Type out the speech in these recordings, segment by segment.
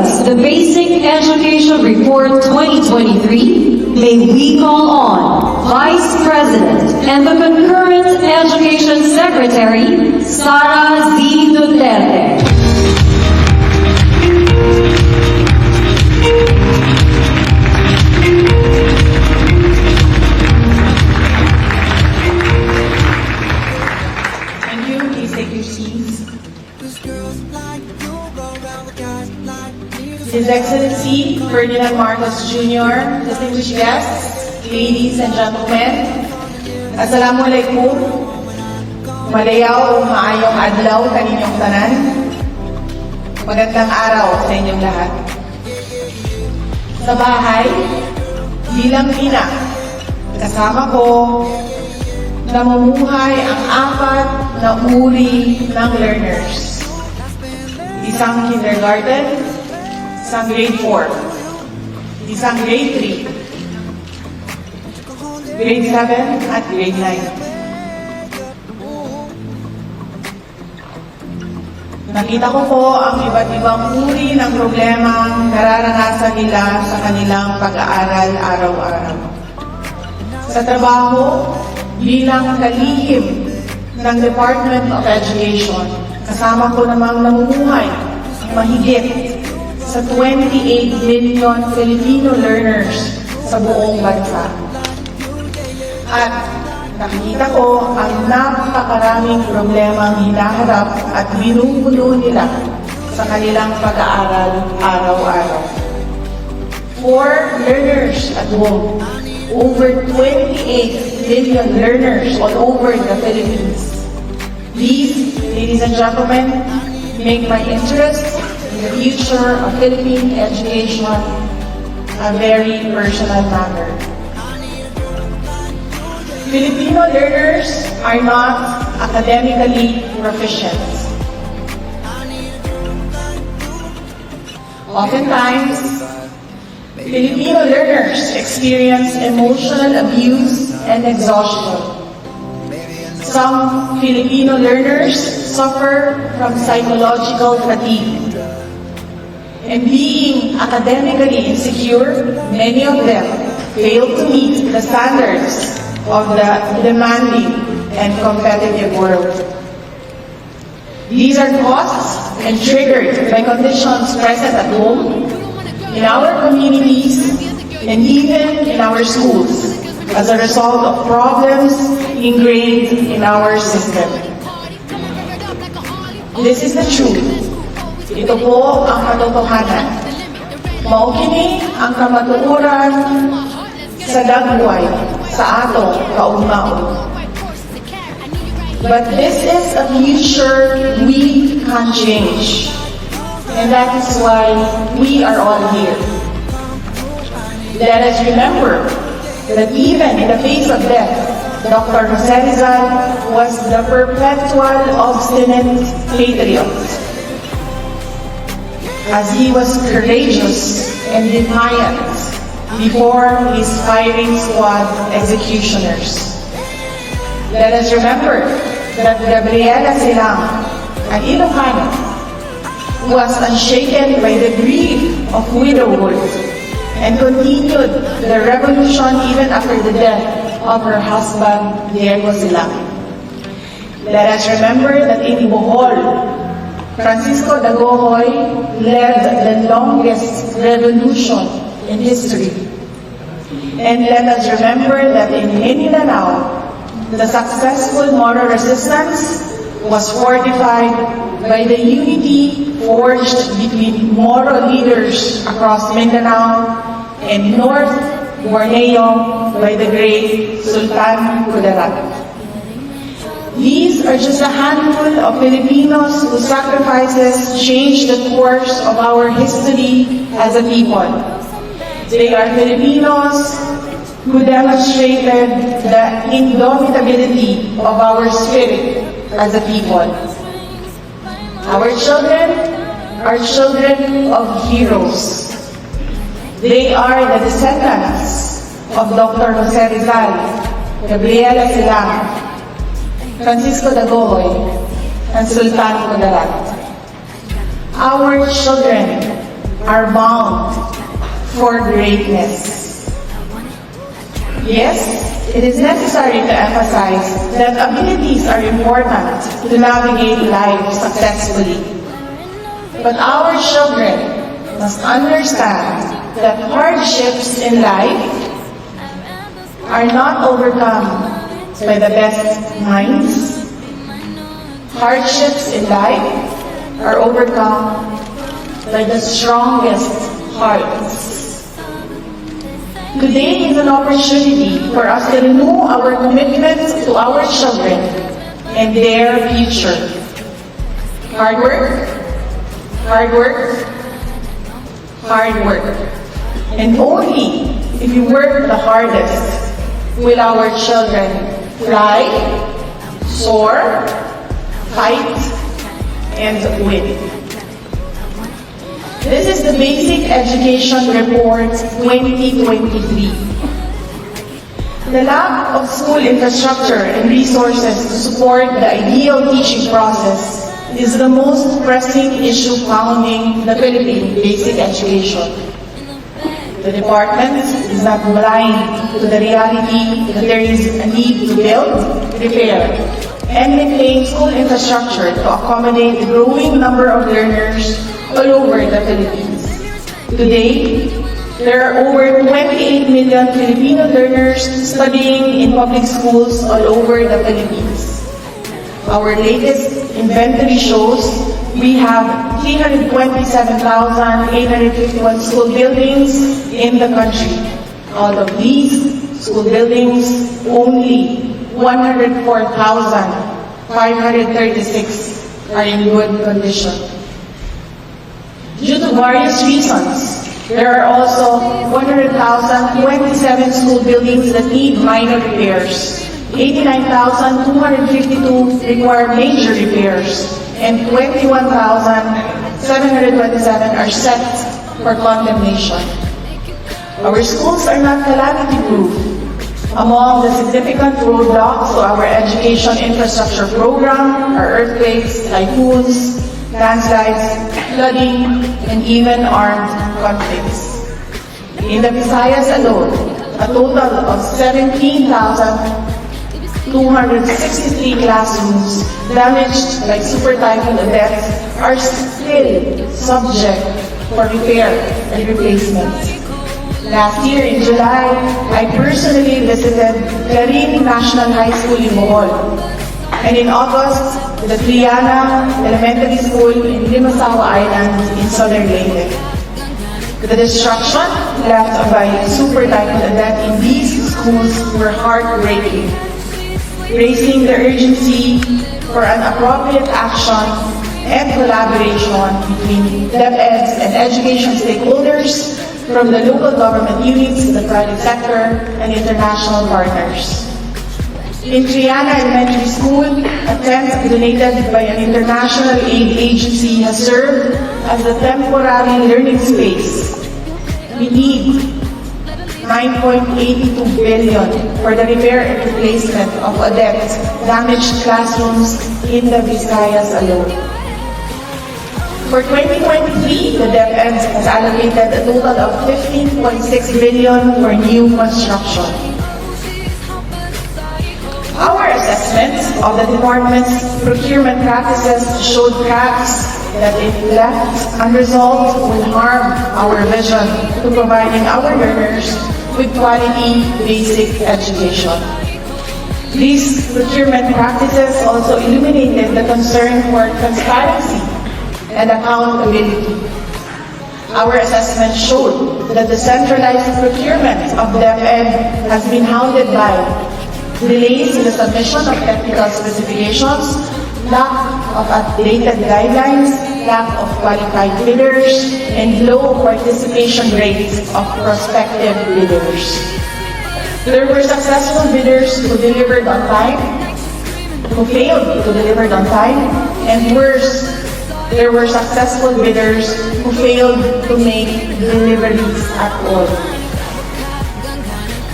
us the Basic Education Report 2023, may we call on Vice President and the Concurrent Education Secretary, Sara Z. Duterte. Thank you. Please take your seats. His Excellency Ferdinand Marcos Jr., distinguished guests, ladies and gentlemen, Assalamualaikum, malayaw o maayong adlaw kaninyong tanan, magandang araw sa inyong lahat. Sa bahay, bilang ina, kasama ko, namumuhay ang apat na uri ng learners. Isang kindergarten, isang grade 4, isang grade 3, grade 7 at grade 9. Nakita ko po ang iba't ibang uri ng problemang nararanasan nila sa kanilang pag-aaral araw-araw. Sa trabaho, bilang kalihim ng Department of Education, kasama ko namang namumuhay mahigit sa 28 million Filipino learners sa buong bansa. At nakikita ko ang napakaraming problemang hinaharap at binubulo nila sa kanilang pag-aaral araw-araw. For learners at home, over 28 million learners all over the Philippines. These, ladies and gentlemen, make my interest in the future of Philippine education a very personal matter. Filipino learners are not academically proficient. Oftentimes, Filipino learners experience emotional abuse and exhaustion. Some Filipino learners suffer from psychological fatigue. And being academically insecure, many of them fail to meet the standards of the demanding and competitive world. These are caused and triggered by conditions present at home, in our communities, and even in our schools as a result of problems ingrained in our system. This is the truth. Ito po ang katotohanan. Maukini ang kamatuoran sa dagway sa atong kaugmaon. But this is a future we can change. And that is why we are all here. Let us remember that even in the face of death, Dr. Jose Rizal was the perpetual obstinate patriot, as he was courageous and defiant before his firing squad executioners. Let us remember that Gabriela Silang, an Ilocano, was unshaken by the grief of widowhood and continued the revolution even after the death of her husband, Diego Silang. Let us remember that in Bohol, Francisco Dagohoy led the longest revolution in history. And let us remember that in Mindanao, the successful Moro resistance was fortified by the unity forged between Moro leaders across Mindanao and North Borneo by the great Sultan Kudarat. These are just a handful of Filipinos whose sacrifices changed the course of our history as a people. They are Filipinos who demonstrated the indomitability of our spirit as a people. Our children are children of heroes. They are the descendants of Dr. Jose Rizal, Gabriela Silang, Francisco Dagohoy, and Sultan Kudarat. Our children are bound for greatness. Yes, it is necessary to emphasize that abilities are important to navigate life successfully. But our children must understand that hardships in life are not overcome by the best minds. Hardships in life are overcome by the strongest hearts. Today is an opportunity for us to renew our commitment to our children and their future. Hard work, hard work, hard work. And only if you work the hardest will our children fly, soar, fight, and win. This is the Basic Education Report 2023. The lack of school infrastructure and resources to support the ideal teaching process is the most pressing issue founding the Philippine basic education. The department is not blind to the reality that there is a need to build, repair, and maintain school infrastructure to accommodate the growing number of learners all over the Philippines. Today, there are over 28 million Filipino learners studying in public schools all over the Philippines. Our latest inventory shows we have 327,851 school buildings in the country. Out of these school buildings, only 104,536 are in good condition. Due to various reasons, there are also 100,027 school buildings that need minor repairs, 89,252 require major repairs, and 21,727 are set for condemnation. Our schools are not calamity-proof. Among the significant roadblocks to our education infrastructure program are earthquakes, typhoons, landslides, flooding, and even armed conflicts. In the Visayas alone, a total of 17,263 classrooms damaged by Super Typhoon events are still subject for repair and replacement. Last year in July, I personally visited Clarin National High School in Bohol, and in August, the Triana Elementary School in Limasawa Island in Southern Leyte. The destruction left by Super Typhoon event in these schools were heartbreaking, raising the urgency for an appropriate action and collaboration between DepEds and education stakeholders from the local government units, the private sector, and international partners. In Triana Elementary School, a tent donated by an international aid agency has served as a temporary learning space. We need 9.82 billion for the repair and replacement of damaged classrooms in the Visayas alone. For 2023, the DepEds has allocated a total of 15.6 billion for new construction. Our assessment of the department's procurement practices showed cracks that, if left unresolved, will harm our vision to providing our learners with quality basic education. These procurement practices also illuminated the concern for transparency and accountability. Our assessment showed that the centralized procurement of DepEd has been hounded by delays in the submission of technical specifications, lack of updated guidelines, lack of qualified bidders, and low participation rates of prospective bidders. There were successful bidders who delivered on time, who failed to deliver on time, and worse, there were successful bidders who failed to make deliveries at all.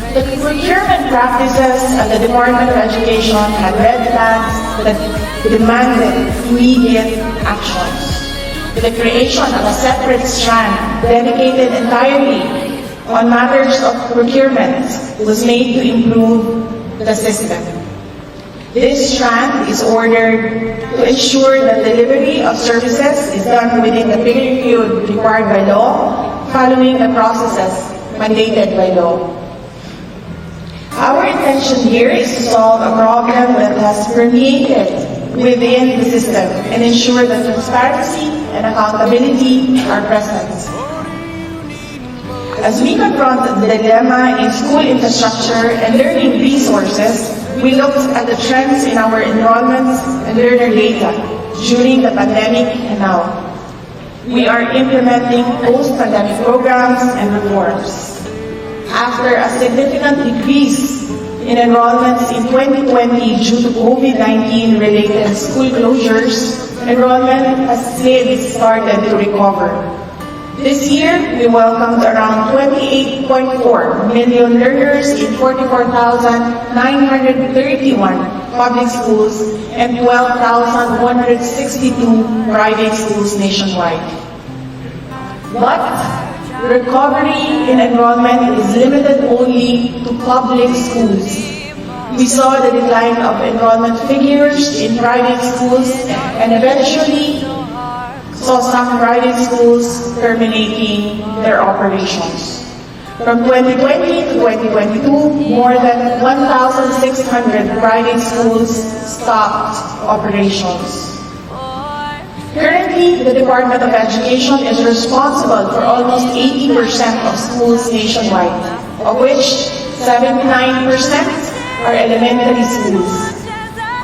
The procurement practices at the Department of Education had red flags that demanded immediate actions. with the creation of a separate strand dedicated entirely on matters of procurement was made to improve the system. This strand is ordered to ensure that delivery of services is done within the period required by law, following the processes mandated by law. Our intention here is to solve a problem that has permeated within the system and ensure that transparency and accountability are present. As we confront the dilemma in school infrastructure and learning resources, we looked at the trends in our enrollments and learner data during the pandemic and now. We are implementing post-pandemic programs and reforms. After a significant decrease in enrollments in 2020 due to COVID-19 related school closures, enrollment has since started to recover. This year, we welcomed around 28.4 million learners in 44,931 public schools and 12,162 private schools nationwide. But recovery in enrollment is limited only to public schools. We saw the decline of enrollment figures in private schools and eventually saw some private schools terminating their operations. From 2020 to 2022, more than 1,600 private schools stopped operations. Currently, the Department of Education is responsible for almost 80% of schools nationwide, of which 79% are elementary schools.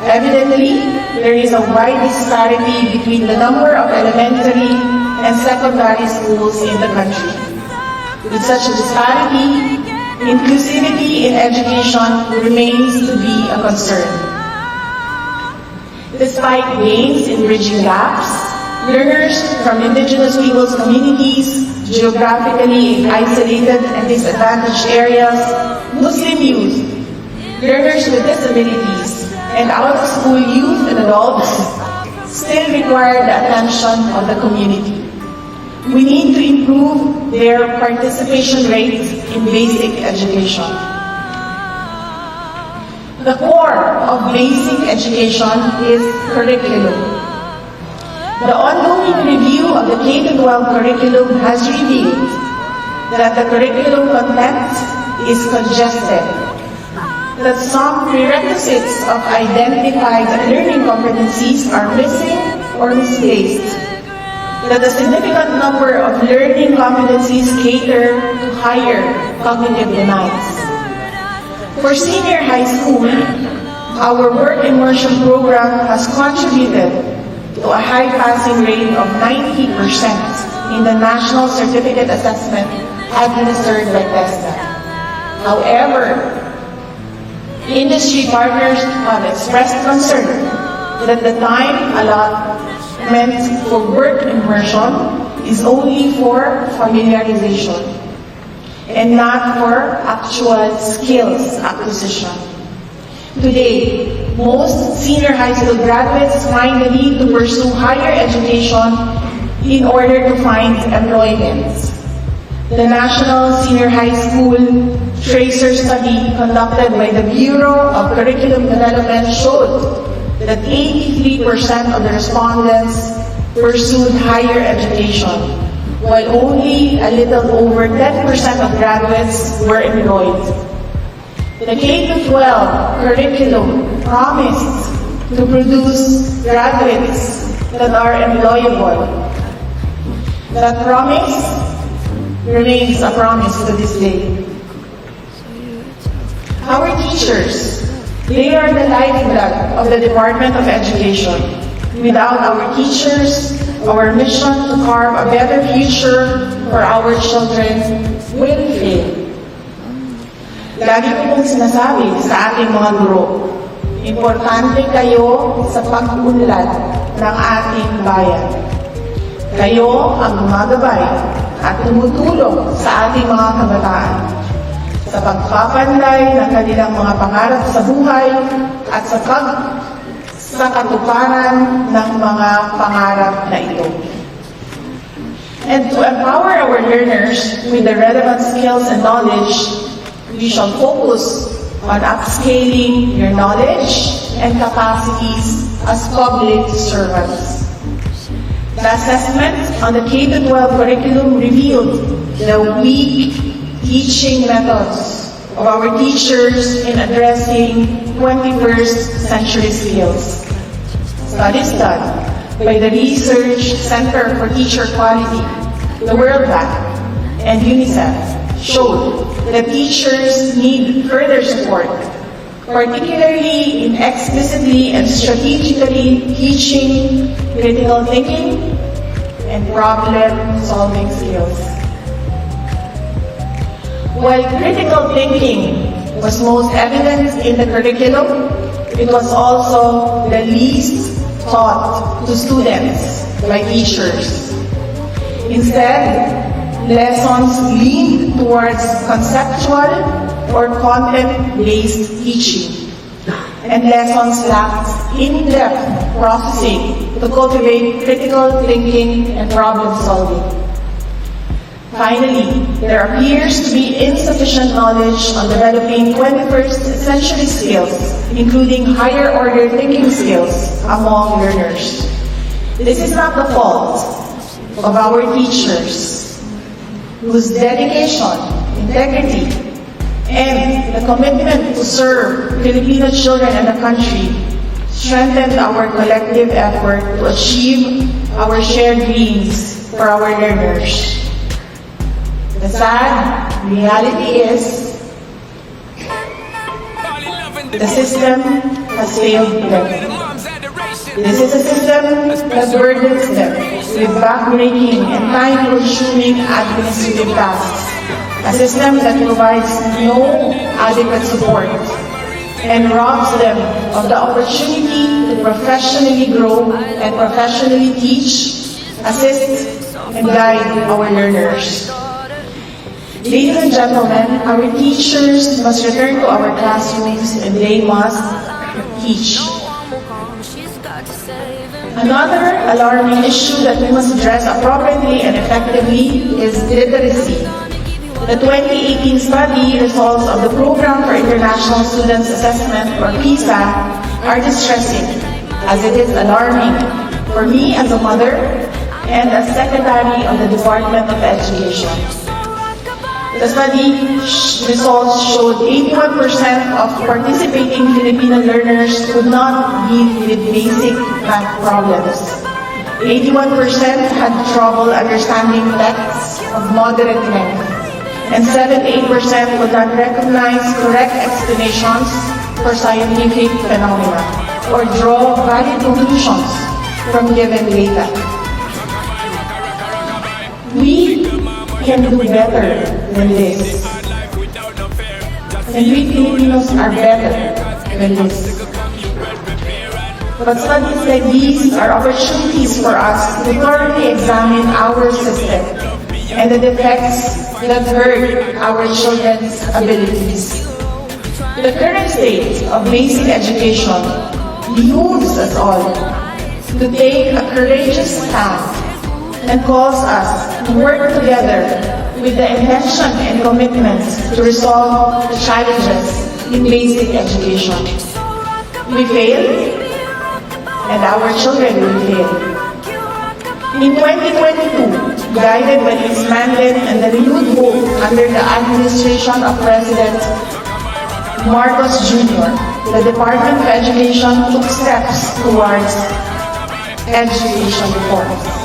Evidently, there is a wide disparity between the number of elementary and secondary schools in the country. With such a disparity, inclusivity in education remains to be a concern. Despite gains in bridging gaps, learners from indigenous peoples communities, geographically isolated and disadvantaged areas, Muslim youth, learners with disabilities, and out-of-school youth and adults still require the attention of the community. We need to improve their participation rates in basic education. The core of basic education is curriculum. The ongoing review of the K-12 curriculum has revealed that the curriculum content is congested, that some prerequisites of identified learning competencies are missing or misplaced, that a significant number of learning competencies cater to higher cognitive demands. For senior high school, our work immersion program has contributed to a high passing rate of 90% in the National Certificate Assessment administered by TESDA. However, industry partners have expressed concern that the time allotment for work immersion is only for familiarization and not for actual skills acquisition. Today, most senior high school graduates find the need to pursue higher education in order to find employment. The National Senior High School Tracer study conducted by the Bureau of Curriculum Development showed that 83% of the respondents pursued higher education, while only a little over 10% of graduates were employed. The K-12 curriculum promised to produce graduates that are employable. That promise remains a promise to this day. Our teachers, they are the lifeblood of the Department of Education. Without our teachers, our mission to carve a better future for our children will fail. Lagi ko pong sinasabi sa ating mga guro, importante kayo sa pag-unlad ng ating bayan. Kayo ang gumagabay at tumutulong sa ating mga kabataan sa pagpapanday ng kanilang mga pangarap sa buhay at sa katuparan ng mga pangarap na ito. And to empower our learners with the relevant skills and knowledge, we shall focus on upscaling their knowledge and capacities as public servants. The assessment on the K-12 curriculum revealed the weak teaching methods of our teachers in addressing 21st century skills. Studies done by the Research Center for Teacher Quality, the World Bank, and UNICEF showed that teachers need further support, particularly in explicitly and strategically teaching critical thinking and problem-solving skills. While critical thinking was most evident in the curriculum, it was also the least taught to students by teachers. Instead, lessons leaned towards conceptual or content-based teaching, and lessons lacked in-depth processing to cultivate critical thinking and problem-solving. Finally, there appears to be insufficient knowledge on developing 21st century skills, including higher-order thinking skills among learners. This is not the fault of our teachers, whose dedication, integrity, and the commitment to serve Filipino children and the country strengthened our collective effort to achieve our shared dreams for our learners. The sad reality is the system has failed them. This is a system that burdens them with backbreaking and time-consuming administrative tasks. A system that provides no adequate support and robs them of the opportunity to professionally grow and professionally teach, assist, and guide our learners. Ladies and gentlemen, our teachers must return to our classrooms and they must teach. Another alarming issue that we must address appropriately and effectively is literacy. The 2018 study results of the Program for International Students Assessment, or PISA, are distressing, as it is alarming for me as a mother and as Secretary of the Department of Education. The study results showed 81% of participating Filipino learners could not deal with basic math problems. 81% had trouble understanding texts of moderate length, and 78% could not recognize correct explanations for scientific phenomena or draw valid conclusions from given data. We can do better than this. And we Filipinos are better than this. But studies like these are opportunities for us to thoroughly examine our system and the defects that hurt our children's abilities. The current state of basic education behooves us all to take a courageous stand and calls us to work together with the intention and commitment to resolve the challenges in basic education. We fail, and our children will fail. In 2022, guided by this mandate and the renewed hope under the administration of President Marcos Jr., the Department of Education took steps towards education reforms.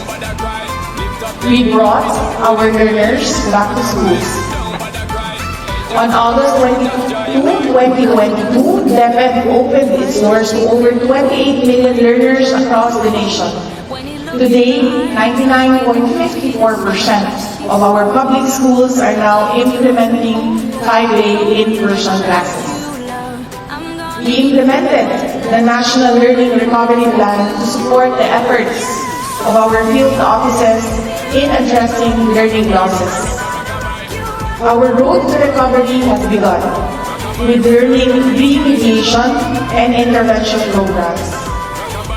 We brought our learners back to schools. On August 22, 2022, DepEd opened its doors to over 28 million learners across the nation. Today, 99.54% of our public schools are now implementing 5-day in-person classes. We implemented the National Learning Recovery Plan to support the efforts of our field offices in addressing learning losses. Our road to recovery has begun with learning remediation and intervention programs.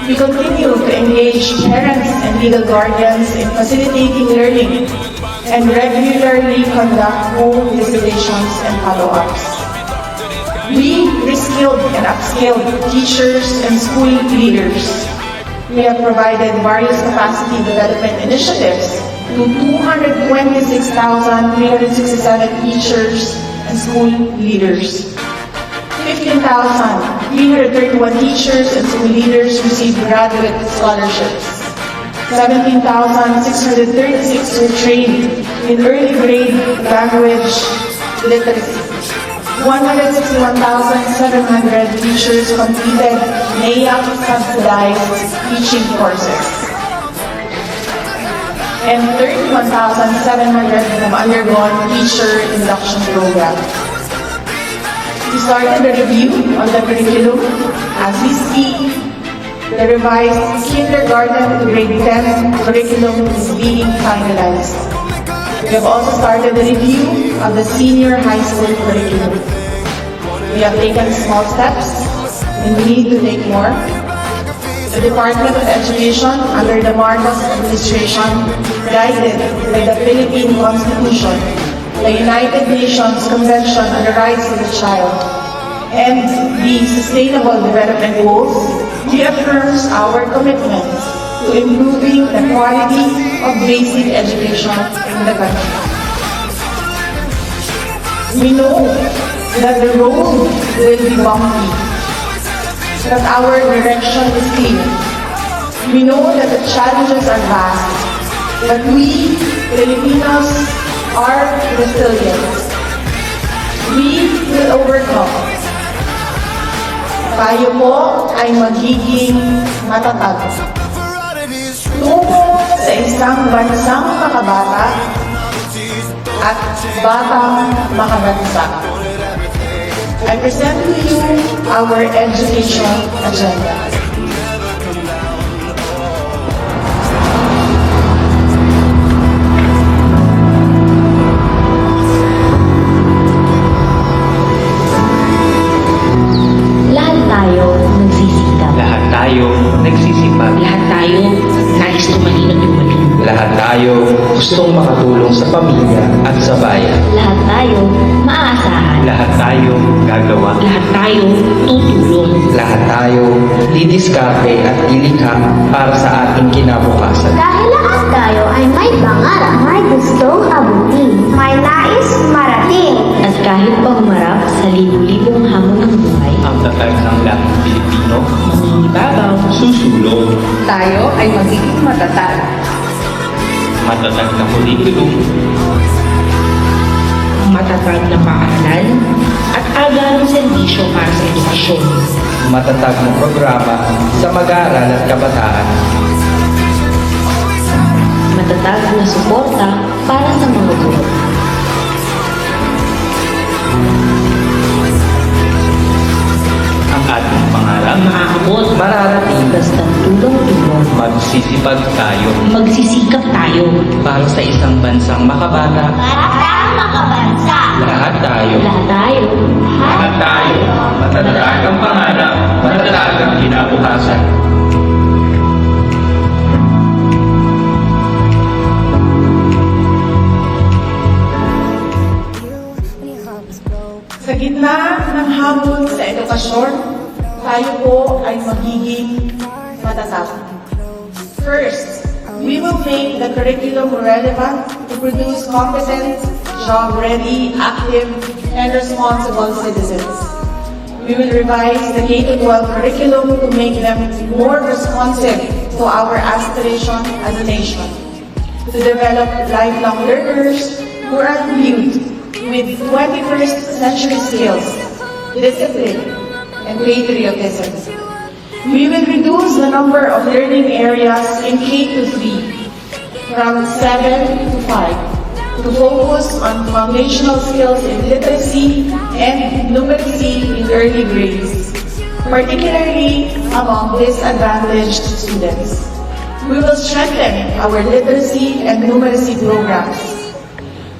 We continue to engage parents and legal guardians in facilitating learning and regularly conduct home visitations and follow-ups. We reskilled and upskilled teachers and school leaders. We have provided various capacity development initiatives to 226,367 teachers and school leaders. 15,331 teachers and school leaders received graduate scholarships. 17,636 were trained in early grade language literacy. 161,700 teachers completed NAIAC subsidized teaching courses. And 31,700 have undergone teacher induction program. We started the review of the curriculum. As we speak, the revised kindergarten to grade 10 curriculum is being finalized. We have also started the review of the senior high school curriculum. We have taken small steps and we need to take more. The Department of Education under the Marcos administration, guided by the Philippine Constitution, the United Nations Convention on the Rights of the Child, and the Sustainable Development Goals, reaffirms our commitment to improving the quality of basic education in the country. We know that the road will be bumpy, but our direction is clear. We know that the challenges are vast, but we, Filipinos, are resilient. We will overcome. Tayo po ay magiging matatag. Tungo sa isang bansang makabata at batang makabansa. I present to you our education agenda. Lahat tayo nagsisikap. Lahat tayo nagsisipag. Lahat tayo nais tumalino ng muli. Lahat tayo gustong makatulong sa pamilya at sa bayan. Lahat tayo maaasahan. Lahat tayo gagawa. Lahat tayo tutulong. Lahat tayo didiskarte at ilikha para sa ating kinabukasan. Dahil lahat tayo ay may pangarap, may gustong abutin, may nais marating. At kahit pa humarap sa libu-libong hamon ng buhay, Ang tatag ng lahing Pilipino, mangingibabaw, susulong, Tayo ay magiging matatag. matatag na kurikulum, matatag na paaralan, at agarang serbisyo para sa edukasyon. matatag na programa sa mag-aaral at kabataan, Matatag na suporta para sa mga guro. ang ating pangarap, Maaabot, mararating, basta't tulong-tulong. magsisipag tayo Magsisikap tayo. para sa isang bansang makabata. Para sa makabansa. Lahat tayo, Lahat tayo. lahat tayo, matatag ang pangarap, matatag ang kinabukasan. Sa gitna ng hamon sa edukasyon, tayo po ay magiging matatag. First, we will make the curriculum relevant to produce competent, job-ready, active, and responsible citizens. We will revise the K-12 curriculum to make them more responsive to our aspiration as a nation, to develop lifelong learners who are imbued with 21st century skills, discipline, and patriotism. We will reduce the number of learning areas in K-3 from 7 to 5 to focus on foundational skills in literacy and numeracy in early grades, particularly among disadvantaged students. We will strengthen our literacy and numeracy programs.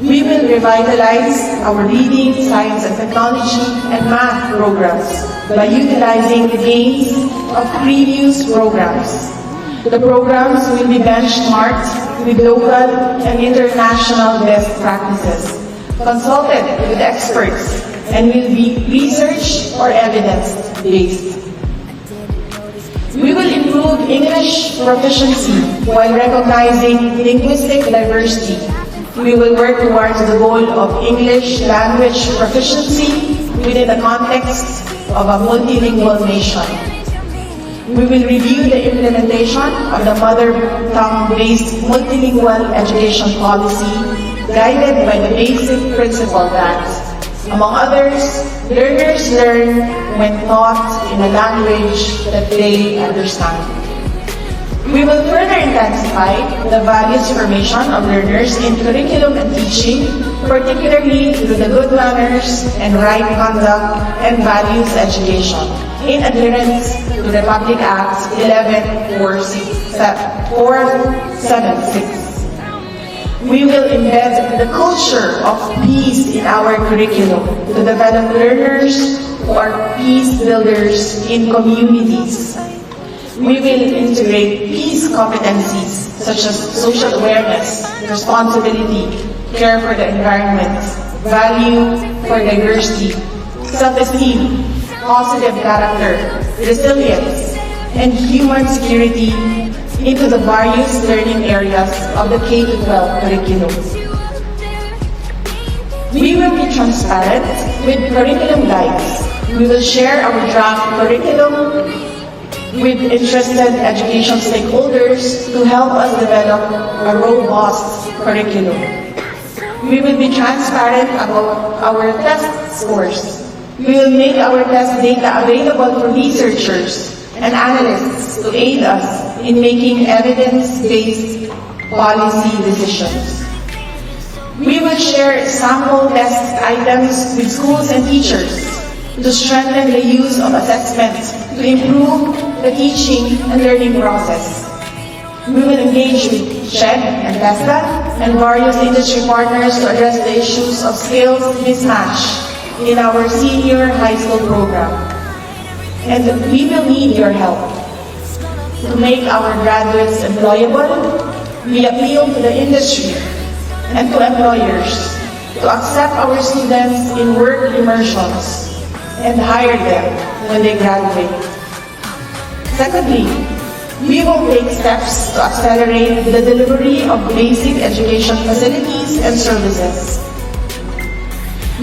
We will revitalize our reading, science and technology, and math programs by utilizing the gains of previous programs. The programs will be benchmarked with local and international best practices, consulted with experts, and will be research or evidence-based. We will improve English proficiency while recognizing linguistic diversity. We will work towards the goal of English language proficiency within the context of a multilingual nation. We will review the implementation of the mother tongue-based multilingual education policy guided by the basic principle that, among others, learners learn when taught in a language that they understand. We will further intensify the values formation of learners in curriculum and teaching, particularly through the good manners and right conduct and values education, in adherence to Republic Act 476. We will embed the culture of peace in our curriculum to develop learners who are peace builders in communities. We will integrate peace competencies such as social awareness, responsibility, care for the environment, value for diversity, self-esteem, positive character, resilience, and human security into the various learning areas of the K-12 curriculum. We will be transparent with curriculum guides. We will share our draft curriculum with interested education stakeholders to help us develop a robust curriculum. We will be transparent about our test scores. We will make our test data available for researchers and analysts to aid us in making evidence-based policy decisions. We will share sample test items with schools and teachers to strengthen the use of assessment to improve the teaching and learning process. We will engage with SHED and TESDA and various industry partners to address the issues of skills mismatch in our senior high school program. And we will need your help to make our graduates employable. We appeal to the industry and to employers to accept our students in work immersions and hire them when they graduate. Secondly, we will take steps to accelerate the delivery of basic education facilities and services.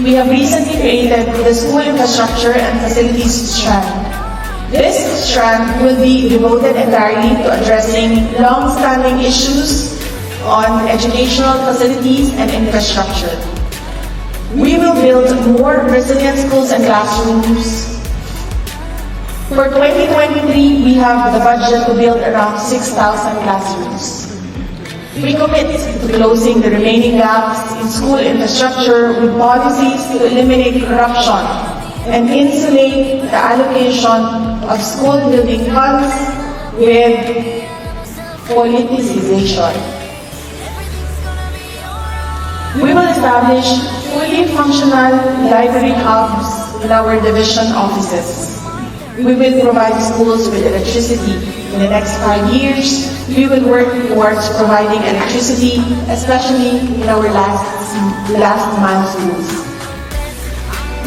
We have recently created the School Infrastructure and Facilities Strand. This strand will be devoted entirely to addressing long-standing issues on educational facilities and infrastructure. We will build more resilient schools and classrooms. For 2023, we have the budget to build around 6,000 classrooms. We commit to closing the remaining gaps in school infrastructure with policies to eliminate corruption and insulate the allocation of school building funds with politicization. We will establish fully functional library hubs in our division offices. We will provide schools with electricity. In the next 5 years, we will work towards providing electricity, especially in our last mile schools.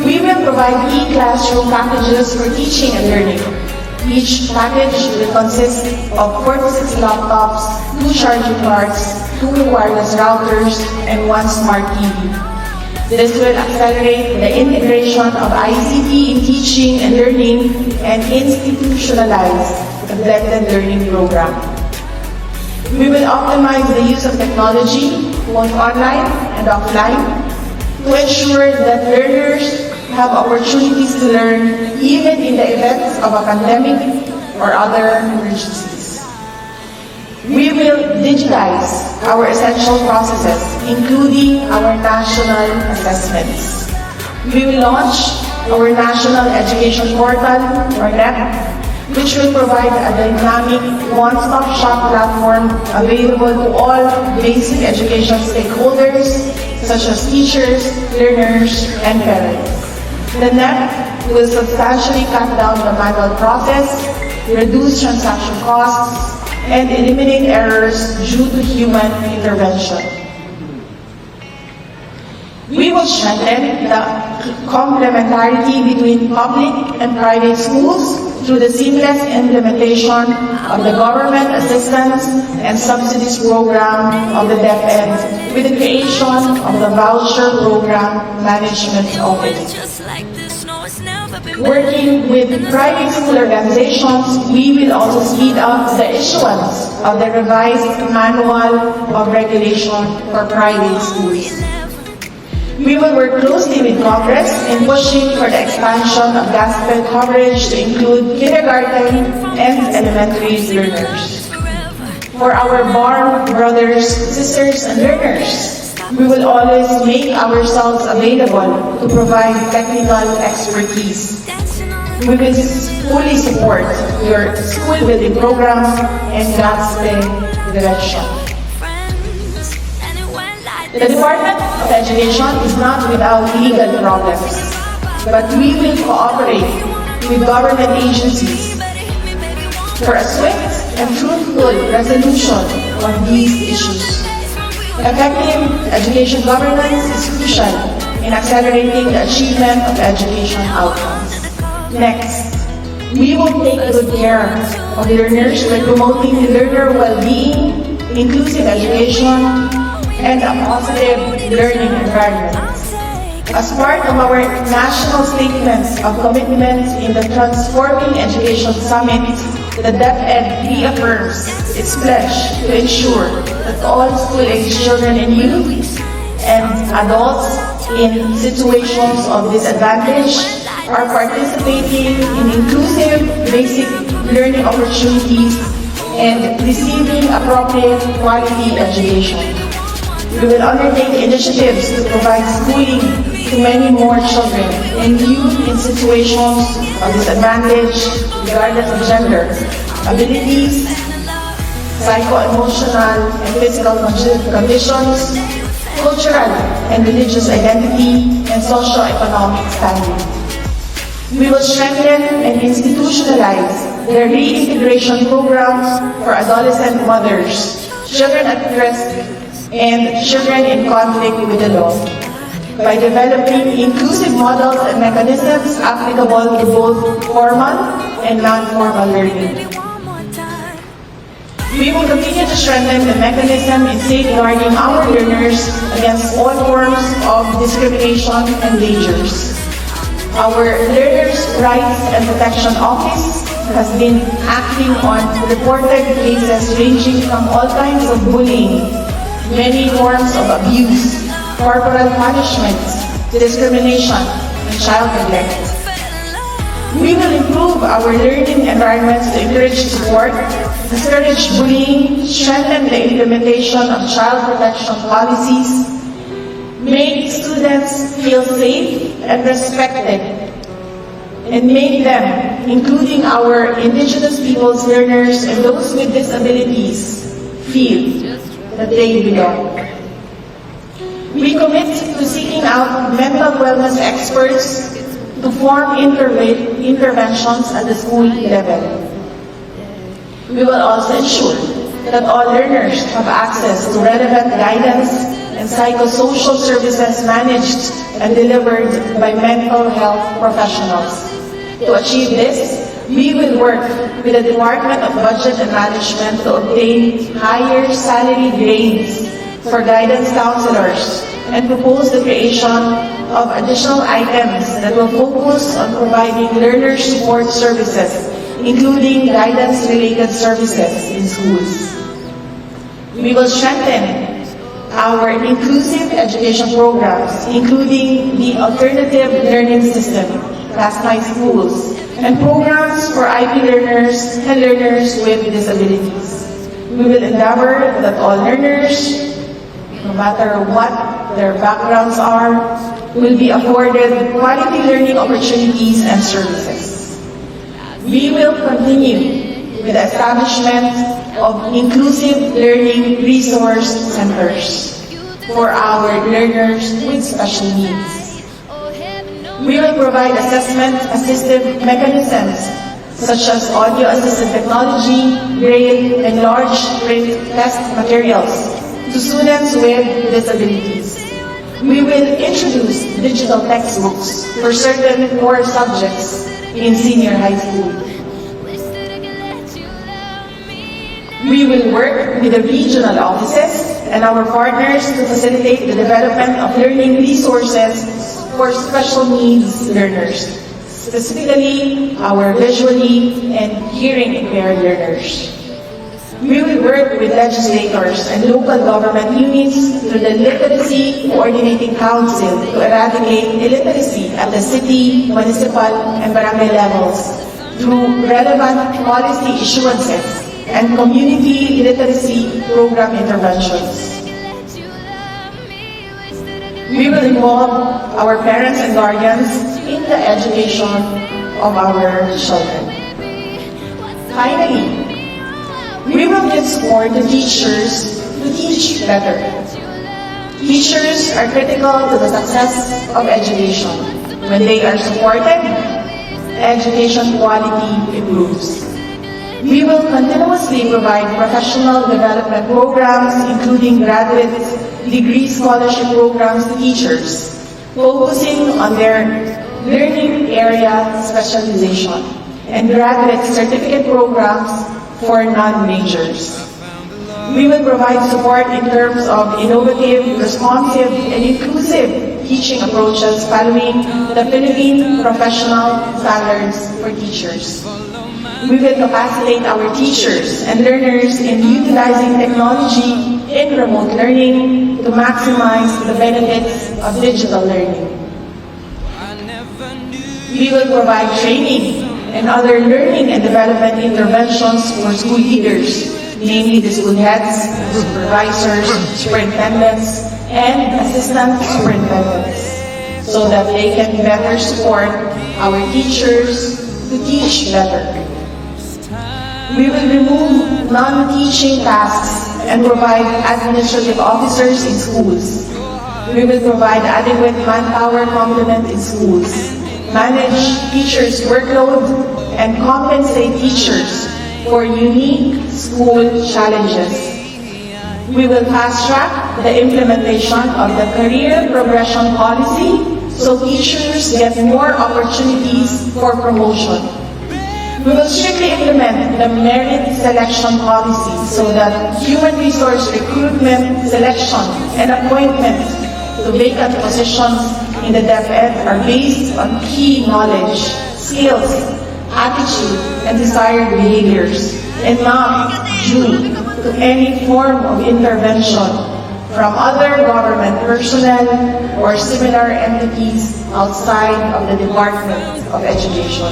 We will provide e-classroom packages for teaching and learning. Each package will consist of 46 laptops, 2 charging cards, 2 wireless routers, and 1 smart TV. This will accelerate the integration of ICT in teaching and learning and institutionalize the blended learning program. We will optimize the use of technology, both online and offline, to ensure that learners have opportunities to learn even in the events of a pandemic or other emergencies. We will digitize our essential processes, including our national assessments. We will launch our National Education Portal, or NEP, which will provide a dynamic one-stop shop platform available to all basic education stakeholders such as teachers, learners, and parents. The net will substantially cut down the manual process, reduce transaction costs, and eliminate errors due to human intervention. We will strengthen the complementarity between public and private schools through the seamless implementation of the government assistance and subsidies program of the DepEd with the creation of the voucher program management office. Working with private school organizations, we will also speed up the issuance of the revised manual of regulation for private schools. We will work closely with Congress in pushing for the expansion of gospel coverage to include kindergarten and elementary learners. For our born brothers, sisters, and learners, we will always make ourselves available to provide technical expertise. We will fully support your school building program and gospel direction. The Department of Education is not without legal problems, but we will cooperate with government agencies for a swift and fruitful resolution of these issues. Effective education governance is crucial in accelerating the achievement of education outcomes. Next, we will take good care of learners by promoting learner well-being, inclusive education, and a positive learning environment. As part of our national statements of commitment in the Transforming Education Summit, the DepEd reaffirms its pledge to ensure that all school-age children and youth and adults in situations of disadvantage are participating in inclusive basic learning opportunities and receiving appropriate quality education. We will undertake initiatives to provide schooling to many more children and youth in situations of disadvantage regardless of gender, abilities, psycho-emotional and physical conditions, cultural and religious identity, and socio-economic standing. We will strengthen and institutionalize the reintegration programs for adolescent mothers, children at risk, and children in conflict with the law by developing inclusive models and mechanisms applicable to both formal and non-formal learning. We will continue to strengthen the mechanism in safeguarding our learners against all forms of discrimination and dangers. Our Learners' Rights and Protection Office has been acting on reported cases ranging from all kinds of bullying, many forms of abuse, corporal punishment, discrimination, and child neglect. We will improve our learning environments to encourage support, discourage bullying, strengthen the implementation of child protection policies, make students feel safe and respected, and make them, including our Indigenous peoples learners and those with disabilities, feel that they belong. We commit to seeking out mental wellness experts to form interventions at the school level. We will also ensure that all learners have access to relevant guidance and psychosocial services managed and delivered by mental health professionals. To achieve this, we will work with the Department of Budget and Management to obtain higher salary grades for guidance counselors and propose the creation of additional items that will focus on providing learner support services, including guidance-related services in schools. We will strengthen our inclusive education programs, including the alternative learning system, Class 9 schools, and programs for IB learners and learners with disabilities. We will endeavor that all learners, no matter what their backgrounds are, will be afforded quality learning opportunities and services. We will continue with the establishment of inclusive learning resource centers. for our learners with special needs. We will provide assessment-assistive mechanisms such as audio-assisted technology, braille, and large print test materials to students with disabilities. We will introduce digital textbooks for certain core subjects in senior high school. We will work with the regional offices and our partners to facilitate the development of learning resources for special needs learners, specifically our visually and hearing impaired learners. We will work with legislators and local government units through the Literacy Coordinating Council to eradicate illiteracy at the city, municipal, and barangay levels through relevant policy issuances and community literacy program interventions. We will involve our parents and guardians in the education of our children. Finally, we will give support to teachers to teach better. Teachers are critical to the success of education. When they are supported, education quality improves. We will continuously provide professional development programs, including graduate degree scholarship programs to teachers, focusing on their learning area specialization, and graduate certificate programs for non-majors. We will provide support in terms of innovative, responsive, and inclusive teaching approaches following the Philippine professional standards for teachers. We will capacitate our teachers and learners in utilizing technology in remote learning to maximize the benefits of digital learning. We will provide training and other learning and development interventions for school leaders, namely the school heads, supervisors, superintendents, and assistant superintendents, so that they can better support our teachers to teach better. We will remove non-teaching tasks and provide administrative officers in schools. We will provide adequate manpower complement in schools, manage teachers' workload, and compensate teachers for unique school challenges. We will fast-track the implementation of the career progression policy so teachers get more opportunities for promotion. We will strictly implement the merit selection policy so that human resource recruitment, selection, and appointment to vacant positions in the DepEd are based on key knowledge, skills, attitude, and desired behaviors, and not due to any form of intervention from other government personnel or similar entities outside of the Department of Education.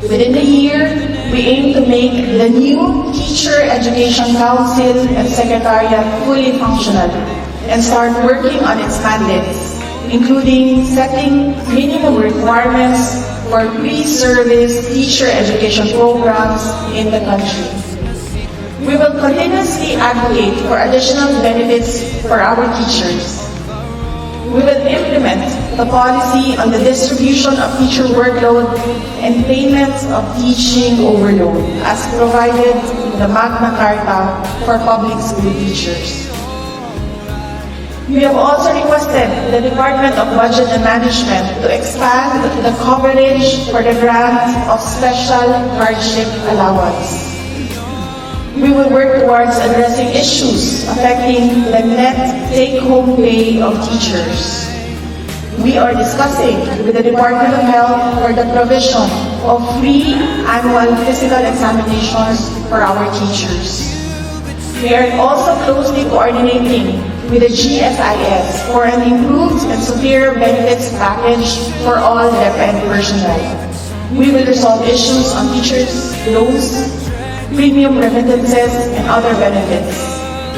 Within the year, we aim to make the new Teacher Education Council and Secretariat fully functional and start working on its mandates, including setting minimum requirements for pre-service teacher education programs in the country. We will continuously advocate for additional benefits for our teachers. We will implement the policy on the distribution of teacher workload and payments of teaching overload as provided in the Magna Carta for public school teachers. We have also requested the Department of Budget and Management to expand the coverage for the grant of special hardship allowance. We will work towards addressing issues affecting the net take-home pay of teachers. We are discussing with the Department of Health for the provision of free annual physical examinations for our teachers. We are also closely coordinating with the GSIS for an improved and superior benefits package for all DepEd personnel. We will resolve issues on teachers' loans, premium remittances, and other benefits.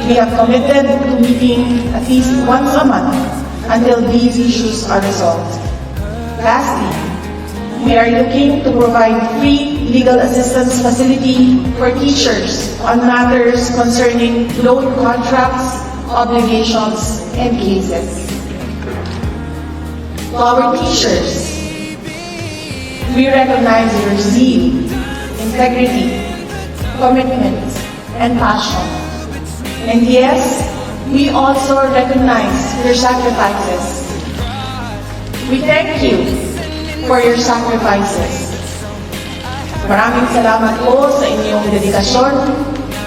We have committed to meeting at least once a month until these issues are resolved. Lastly, we are looking to provide free legal assistance facility for teachers on matters concerning loan contracts, obligations, and cases. To our teachers, we recognize your zeal, integrity, commitment, and passion. And yes, we also recognize your sacrifices. We thank you for your sacrifices. Maraming salamat po sa inyong dedikasyon.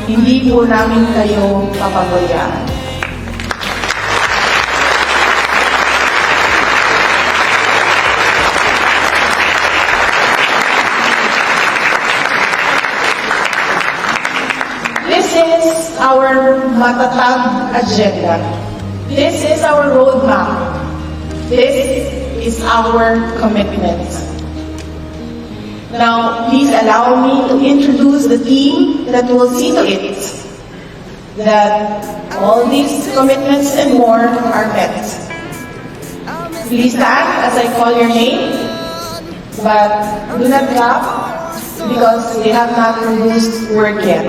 Hindi po namin kayo papabayaan. This is our matatag agenda. This is our roadmap. This is our commitment. Now, please allow me to introduce the team that will see to it that all these commitments and more are met. Please stand as I call your name, but do not clap because they have not produced work yet.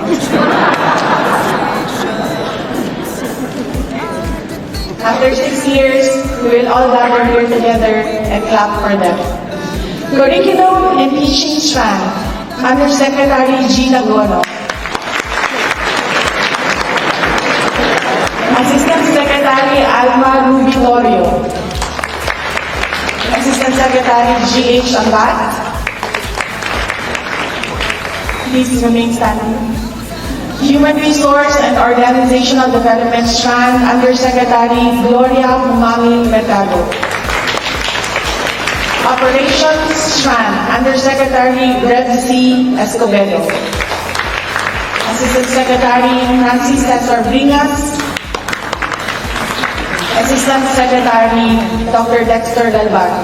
After 6 years, we will all gather here together and clap for them. Curriculum and Teaching Strand, Undersecretary Gina Gono. Assistant Secretary Alma Rubitorio. Assistant Secretary G.H. Ambat. Please remain standing. Human Resource and Organizational Development Strand, Undersecretary Gloria Umami Mercado. Operations Strand, Undersecretary Red C. Escobedo. Assistant Secretary Francis Cesar Bringas. Assistant Secretary Dr. Dexter Galvan.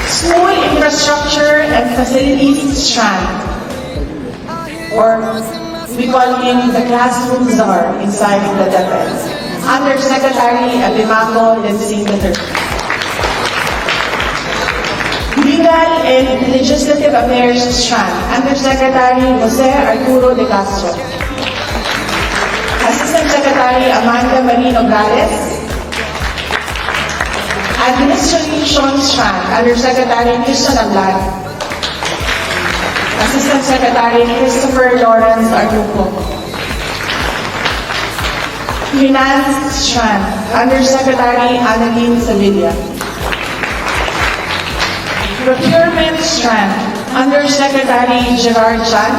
School Infrastructure and Facilities Strand, or we call him the classroom czar inside the DepEd. Undersecretary Abimaco Lensing III. Legal and Legislative Affairs Strand, Undersecretary Jose Arturo de Castro. Assistant Secretary Amanda Marino Gales. Administration Strand, Undersecretary Christian Ablan. Assistant Secretary Christopher Lawrence Arnuco. Finance Strand, Undersecretary Annalyn Sevilla. Procurement Strand, Undersecretary Gerard Chan.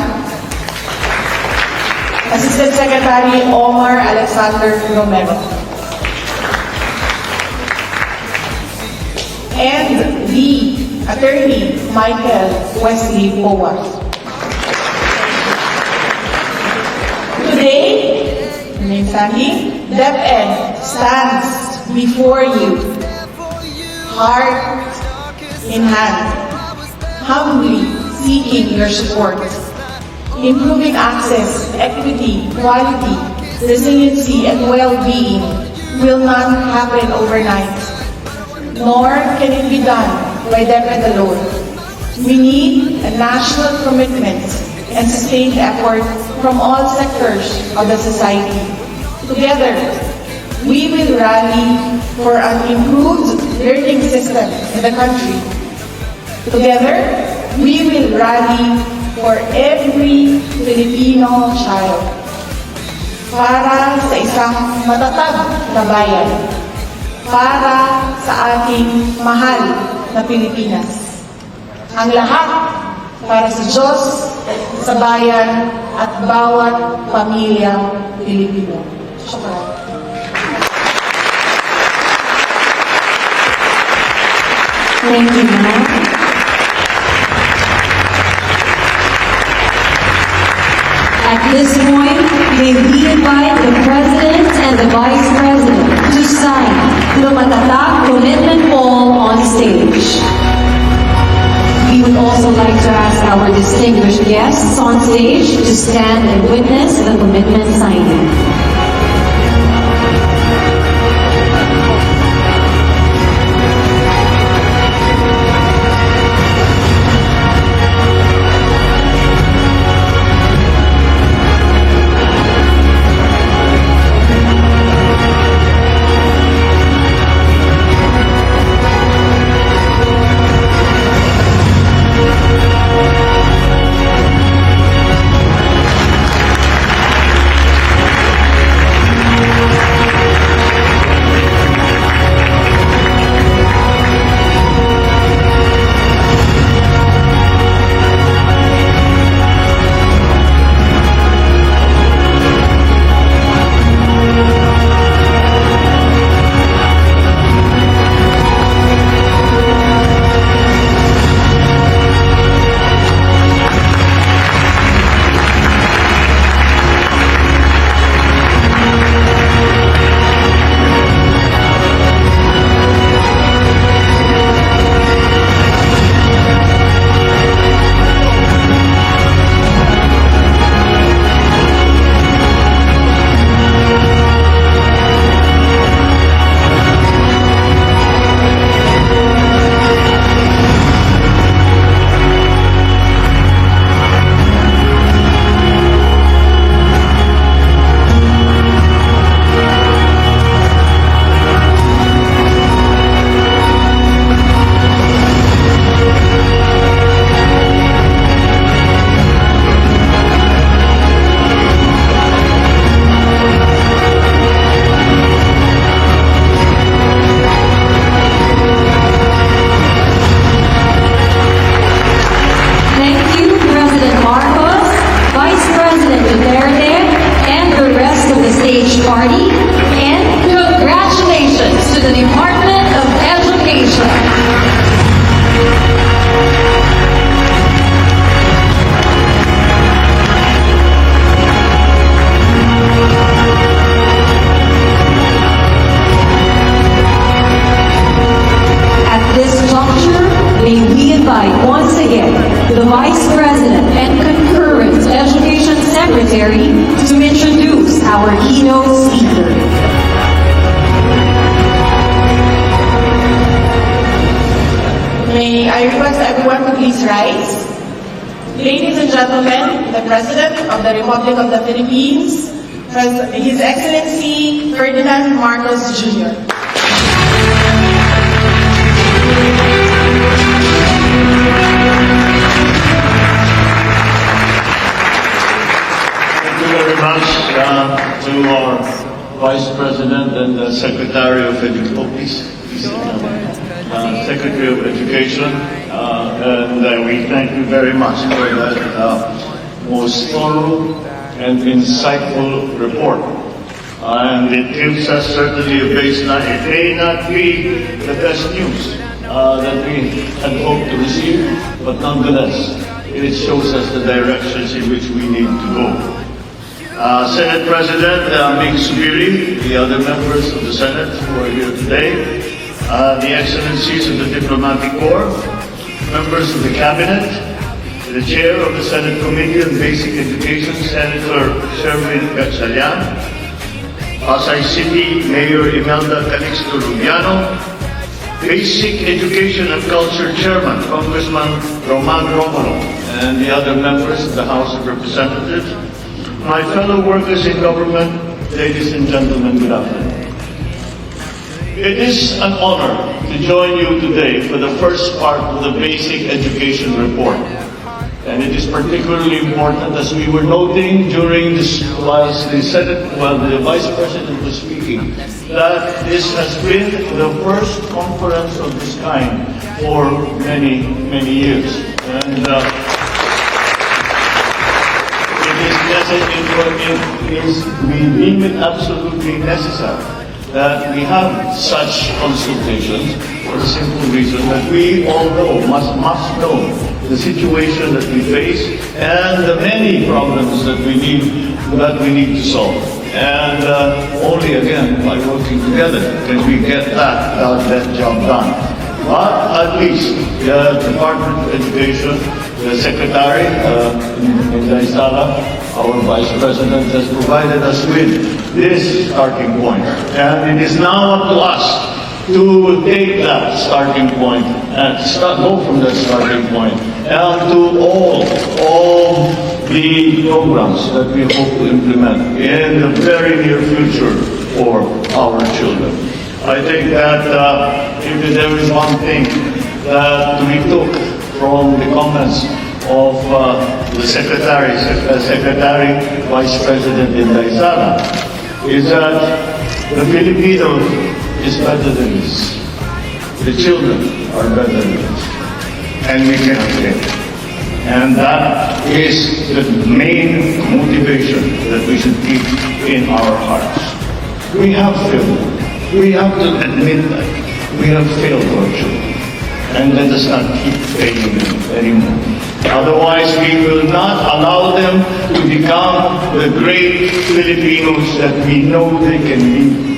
Assistant Secretary Omar Alexander Romero. And the Attorney Michael Wesley Powa. Today, remain standing, DepEd stands before you, heart in hand, humbly seeking your support. Improving access, equity, quality, resiliency, and well-being will not happen overnight, nor can it be done by DepEd alone. We need a national commitment and sustained effort from all sectors of the society. Together, we will rally for an improved learning system in the country. Together, we will rally for every Filipino child para sa isang matatag na bayan, para sa ating mahal na Pilipinas. Ang lahat para sa Diyos, sa bayan, at bawat pamilyang Pilipino. Shukran. Thank you, ma'am. At this point, may we invite the President and the Vice President to sign the Matatag Commitment Poll on stage. We would also like to ask our distinguished guests on stage to stand and witness the commitment signing. invite once again the Vice President and Concurrent Education Secretary to introduce our keynote speaker. May I request everyone to please rise. Ladies and gentlemen, the President of the Republic of the Philippines, His Excellency Ferdinand Marcos Jr. Thank you very much to our Vice President and Secretary of Education. Secretary of Education, and we thank you very much for that most thorough and insightful report. And it gives us certainly a baseline. It may not be the best news that we had hoped to receive, but nonetheless, it shows us the directions in which we need to go. Senate President Ming Subiri, the other members of the Senate who are here today, the Excellencies of the Diplomatic Corps, members of the Cabinet, the Chair of the Senate Committee on Basic Education, Senator Sherwin Gatchalian, Pasay City Mayor Imelda Calixto Rubiano, Basic Education and Culture Chairman Congressman Roman Romulo, and the other members of the House of Representatives, my fellow workers in government, ladies and gentlemen, good afternoon. It is an honor to join you today for the first part of the Basic Education Report. And it is particularly important, as we were noting during this, whilst the Vice President was speaking, that this has been the first conference of this kind for many, many years. And we deem it absolutely necessary that we have such consultations for the simple reason that we all must know the situation that we face and the many problems that we need to solve. And only again by working together can we get that job done. But at least the Department of Education, the Secretary in Daisala, our Vice President, has provided us with this starting point. And it is now up to us to take that starting point and go from that starting point and to all the programs that we hope to implement in the very near future for our children. I think that if there is one thing that we took from the comments of the Secretary, Vice President in Daisala, is that the Filipino is better than this. The children are better than this. And we cannot fail. And that is the main motivation that we should keep in our hearts. We have failed. We have to admit that. We have failed our children. And let us not keep failing them anymore. Otherwise, we will not allow them to become the great Filipinos that we know they can be.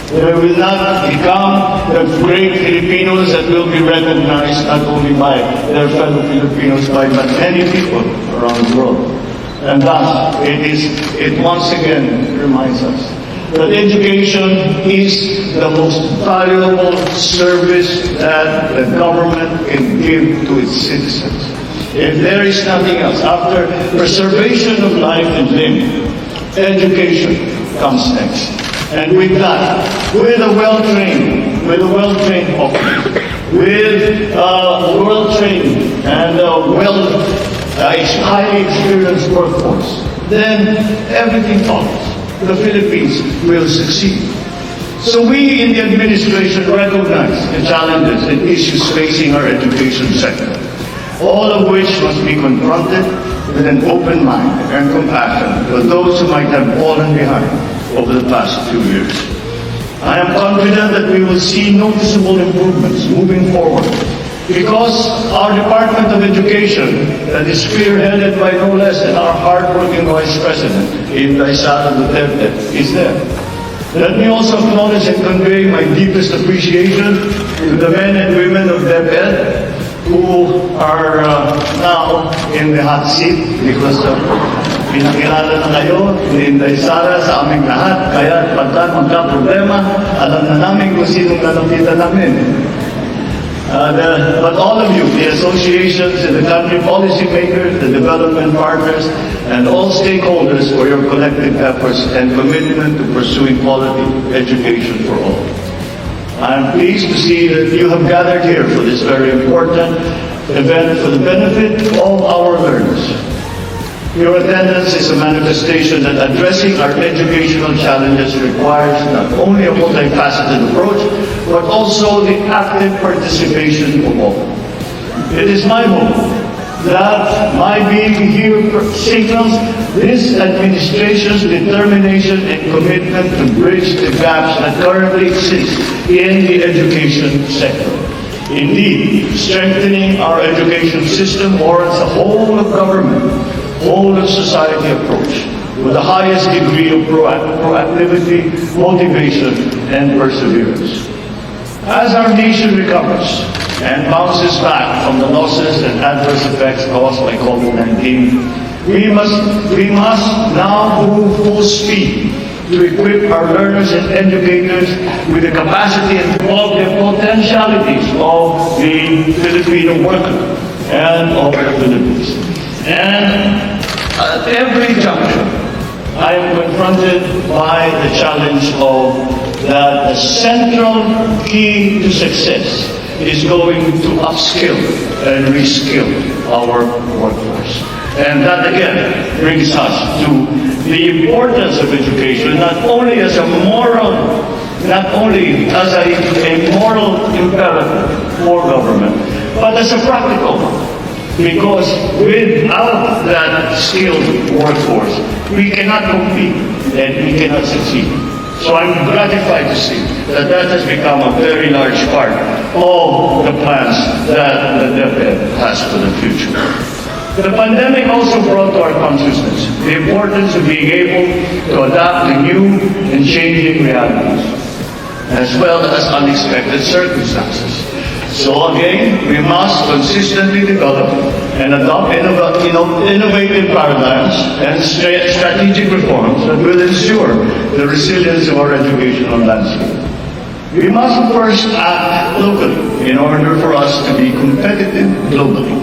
They will not become the great Filipinos that will be recognized not only by their fellow Filipinos, but by many people around the world. And thus, it once again reminds us that education is the most valuable service that the government can give to its citizens. If there is nothing else, after preservation of life and limb, education comes next. And with that, with a well-trained officer, with a well-trained and highly experienced workforce, then everything follows. The Philippines will succeed. So we in the administration recognize the challenges and issues facing our education sector, all of which must be confronted with an open mind and compassion for those who might have fallen behind over the past few years. I am confident that we will see noticeable improvements moving forward because our Department of Education, that is spearheaded by no less than our hard-working Vice President, Daisala Duterte, is there. Let me also acknowledge and convey my deepest appreciation to the men and women of DepEd who are now in the hot seat because pinakilala na kayo ni Inday Sara sa aming lahat. Kaya pagka magka-problema, alam na namin kung sinong lalapitan namin. But all of you, the associations in the country, policymakers, the development partners, and all stakeholders for your collective efforts and commitment to pursuing quality education for all. I'm pleased to see that you have gathered here for this very important event for the benefit of our learners. Your attendance is a manifestation that addressing our educational challenges requires not only a multifaceted approach, but also the active participation of all. It is my hope that my being here signals this administration's determination and commitment to bridge the gaps that currently exist in the education sector. Indeed, strengthening our education system warrants a whole of government, whole of society approach with the highest degree of proactivity, motivation, and perseverance. As our nation recovers and bounces back from the losses and adverse effects caused by COVID-19, we must now move full speed to equip our learners and educators with the capacity and all the potentialities of the Filipino worker and of the Philippines. And at every juncture, I am confronted by the challenge of that the central key to success is going to upskill and reskill our workforce. And that again brings us to the importance of education, not only as a moral imperative for government, but as a practical one. Because without that skilled workforce, we cannot compete and we cannot succeed. So I'm gratified to see that that has become a very large part of the plans that the DepEd has for the future. The pandemic also brought to our consciousness the importance of being able to adapt to new and changing realities, as well as unexpected circumstances. So again, we must consistently develop and adopt innovative paradigms and strategic reforms that will ensure the resilience of our educational landscape. We must first act locally in order for us to be competitive globally.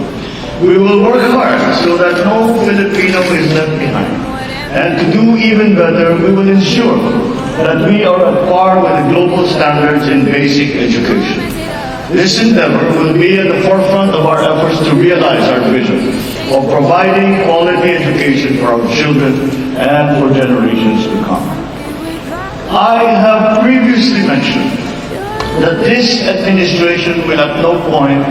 We will work hard so that no Filipino is left behind. And to do even better, we will ensure that we are at par with the global standards in basic education. This endeavor will be at the forefront of our efforts to realize our vision of providing quality education for our children and for generations to come. I have previously mentioned that this administration will at no point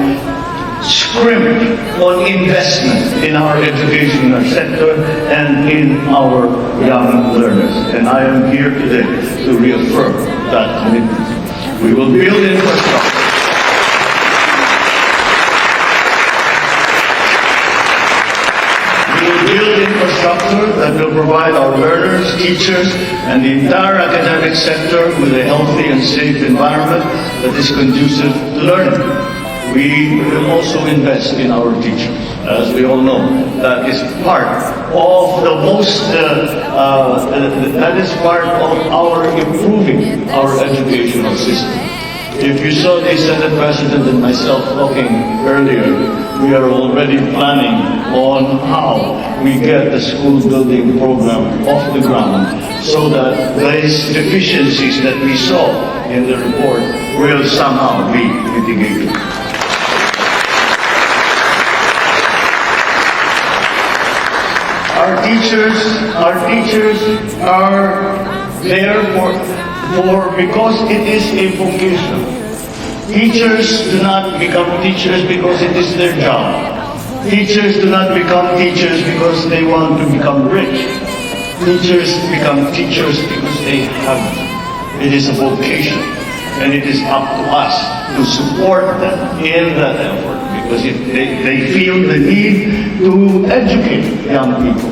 scrimp on investment in our educational sector and in our young learners. And I am here today to reaffirm that commitment. We will build infrastructure. Infrastructure that will provide our learners, teachers, and the entire academic sector with a healthy and safe environment that is conducive to learning. We will also invest in our teachers. As we all know, that is part of our improving our educational system. If you saw the Senate President and myself talking earlier, we are already planning on how we get the school building program off the ground so that these deficiencies that we saw in the report will somehow be mitigated. Our teachers are there because it is a vocation. Teachers do not become teachers because it is their job. Teachers do not become teachers because they want to become rich. Teachers become teachers because they have it. It is a vocation, and it is up to us to support them in that effort because if they feel the need to educate young people.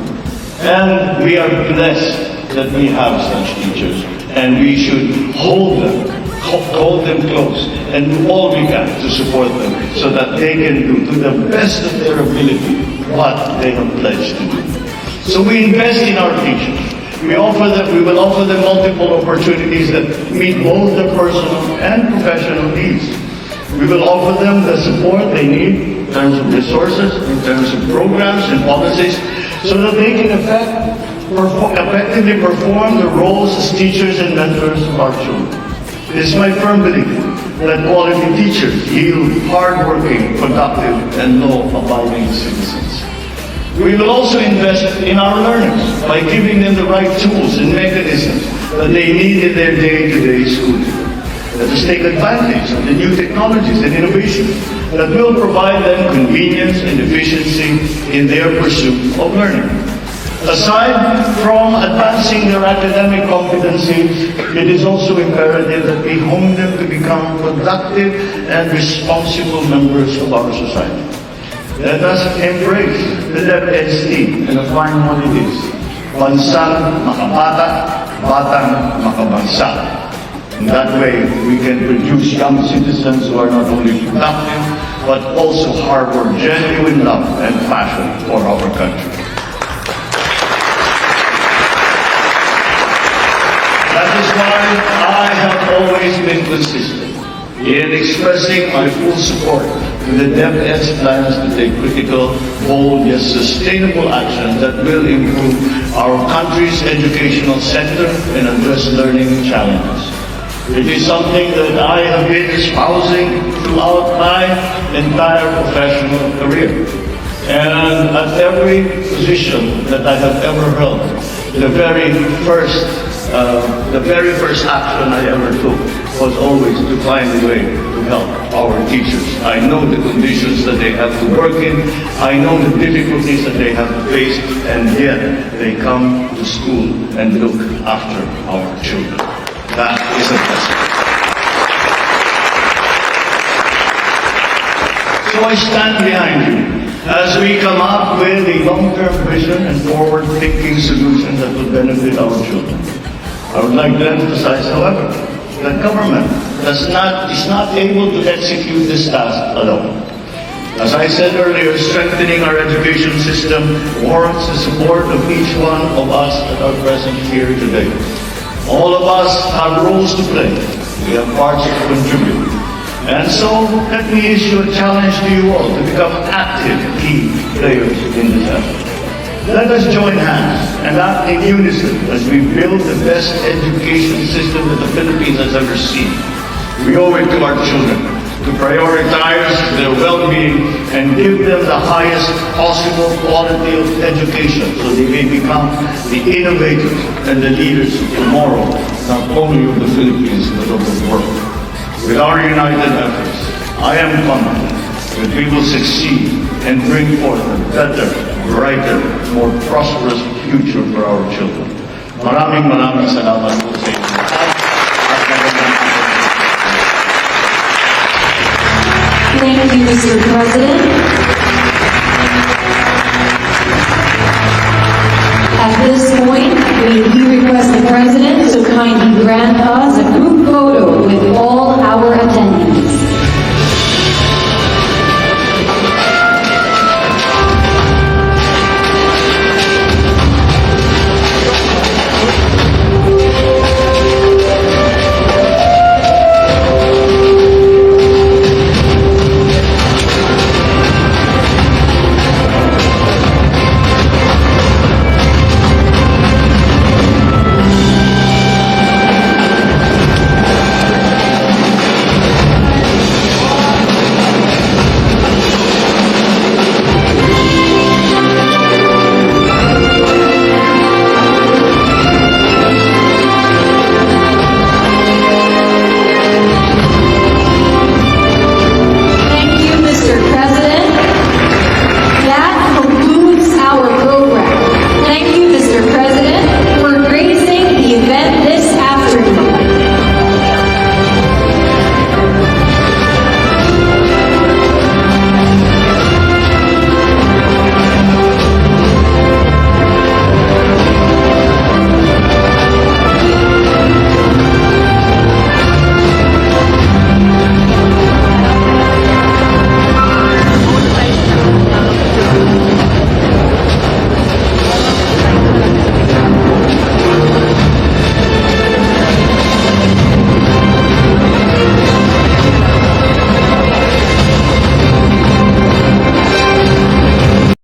And we are blessed that we have such teachers, and we should hold them hold them close, and do all we can to support them so that they can do to the best of their ability what they have pledged to do. So we invest in our teachers. We will offer them multiple opportunities that meet both their personal and professional needs. We will offer them the support they need in terms of resources, in terms of programs and policies, so that they can effectively perform the roles as teachers and mentors of our children. It is my firm belief that quality teachers yield hardworking, productive, and law-abiding citizens. We will also invest in our learners by giving them the right tools and mechanisms that they need in their day-to-day schooling. Let us take advantage of the new technologies and innovations that will provide them convenience and efficiency in their pursuit of learning. Aside from advancing their academic competencies, it is also imperative that we hone them to become productive and responsible members of our society. Let us embrace the DepEd's theme and define what it is. Bansang makabata, batang makabansa. In that way, we can produce young citizens who are not only productive, but also harbor genuine love and passion for our country. That is why I have always been consistent in expressing my full support to the DepEd's plans to take critical, bold, yet sustainable action that will improve our country's educational sector and address learning challenges. It is something that I have been espousing throughout my entire professional career. And at every position that I have ever held, the very first action I ever took was always to find a way to help our teachers. I know the conditions that they have to work in. I know the difficulties that they have to face, and yet they come to school and look after our children. That is a blessing. So I stand behind you as we come up with a long-term vision and forward-thinking solution that will benefit our children. I would like to emphasize, however, that government is not able to execute this task alone. As I said earlier, strengthening our education system warrants the support of each one of us that are present here today. All of us have roles to play. We have parts to contribute. And so, let me issue a challenge to you all to become active key players in this effort. Let us join hands and act in unison as we build the best education system that the Philippines has ever seen. We owe it to our children to prioritize their well-being and give them the highest possible quality of education so they may become the innovators and the leaders of tomorrow, not only of the Philippines but of the world. With our united efforts, I am confident that we will succeed and bring forth a better, brighter, more prosperous future for our children. Maraming salamat po sa inyo. Thank you, Mr. President. At this point, we request the President to kindly grant us a group photo with all